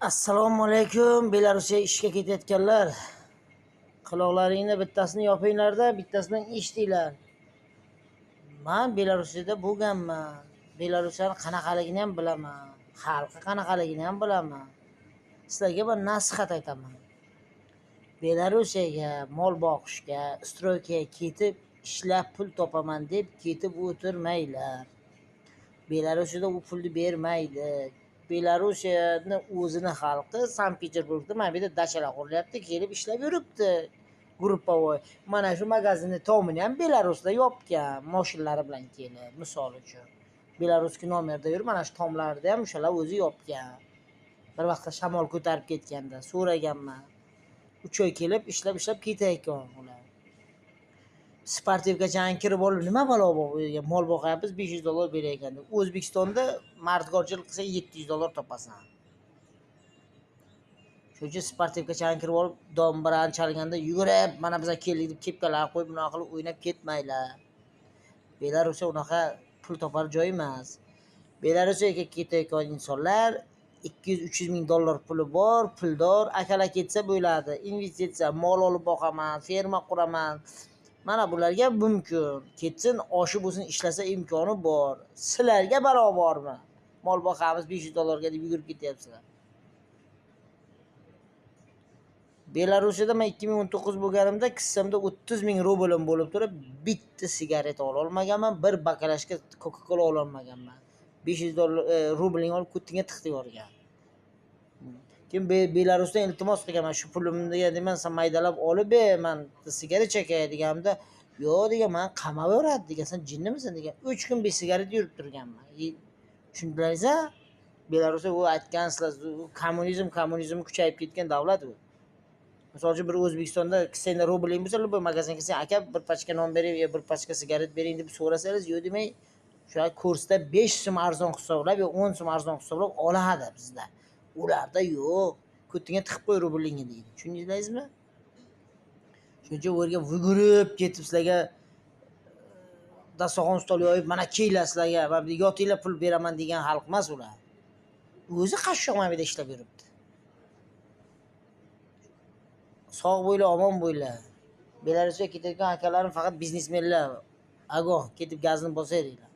Assalomu alaykum. Belarusga ishga ketayotganlar. Quloqlaringni bittasini yopinglar-da, bittasidan eshitinglar. Men Belarusda bo'lganman. Belarusning qanaqaligini ham bilaman. Xalqi qanaqaligini ham bilaman. Sizlarga bir nasihat aytaman. Belarusga mol boqishga, stroyga ketib ishlab pul topaman deb ketib o'tirmanglar. Belarusda u pulni bermaydi. Belarusiyani o'zini xalqi Sankt-Peterburgda mana bu yerda dachalar qurilyapti, kelib ishlab yuribdi. Gruppovoy. Mana shu magazinni tomini ham Belarusda yopgan, mashinalari bilan kelib, misol uchun. Belarusga nomerda yurib, mana shu tomlarni ham o'shalar o'zi yopgan. Bir vaqtda shamol ko'tarib ketganda so'raganman. 3 oy kelib ishlab ketayotgan ular. Sportivgacha kirib olib, nima balo mol boqyapmiz, $500 berayotgan deb. O'zbekistonda mardkorchilik qilsa $700 topasan. Shuning uchun sportivgacha kirib olib, dombrani chalganda yugurib, mana biz keldik deb kepkalar qo'yib, bunaqa qilib o'ynab ketmanglar. Belarusda unaqa pul topar joy emas. Belarusga ketayotgan insonlar $200-300 ming puli bor, puldor, akalar ketsa bo'ladi. Investitsiya, mol olib boqaman, ferma quraman. Mana bularga mumkin. Ketsin, oshi bo'lsin, ishlasa imkoni bor. Sizlarga barobarmi? Mol boqamiz $500 ga deb yugurib ketyapsizlar. Belarusda men 2019 bo'lganimda kissamda 30 ming rublim bo'lib turib, bitta sigaret ola olmaganman, bir bakalashka Coca-Cola ola olmaganman. $500 rubling olib ko'tinga tiqib yuborgan. Keyin Belarusdan iltimos qilganman, shu pulimni deman, sen maydalab olib ber, men sigaret chekay deganimda, yo'q degan, men qamab yuboradi degan, sen jinnimisan degan. 3 kun bir sigaret yurib turganman. Tushundingizmi? Belarusda u aytgansizlar, kommunizm kuchayib ketgan davlat u. Misol uchun bir O'zbekistonda 200 rubling bo'lsa, bu magazinga kelsa, aka bir pachka non bering yo bir pachka sigaret bering deb so'rasangiz, yo'q demay, shu kursda 5 so'm arzon hisoblab yo 10 so'm arzon hisoblab oladi bizda. Ularda yo'q, ko'tinga tiqib qo'y rublingni deydi. Tushundingizmi? Shuncha o'rga yugurib ketib sizlarga dasturxon stol yoyib, mana kelinglar sizlarga, va yotinglar pul beraman degan xalq emas ular. O'zi qashshoq mana bu yerda ishlab yuribdi. Sog' bo'ylar, omon bo'ylar. Belarusga ketayotgan akalarim faqat biznesmenlar. Agoh, ketib gazni bosaveringlar.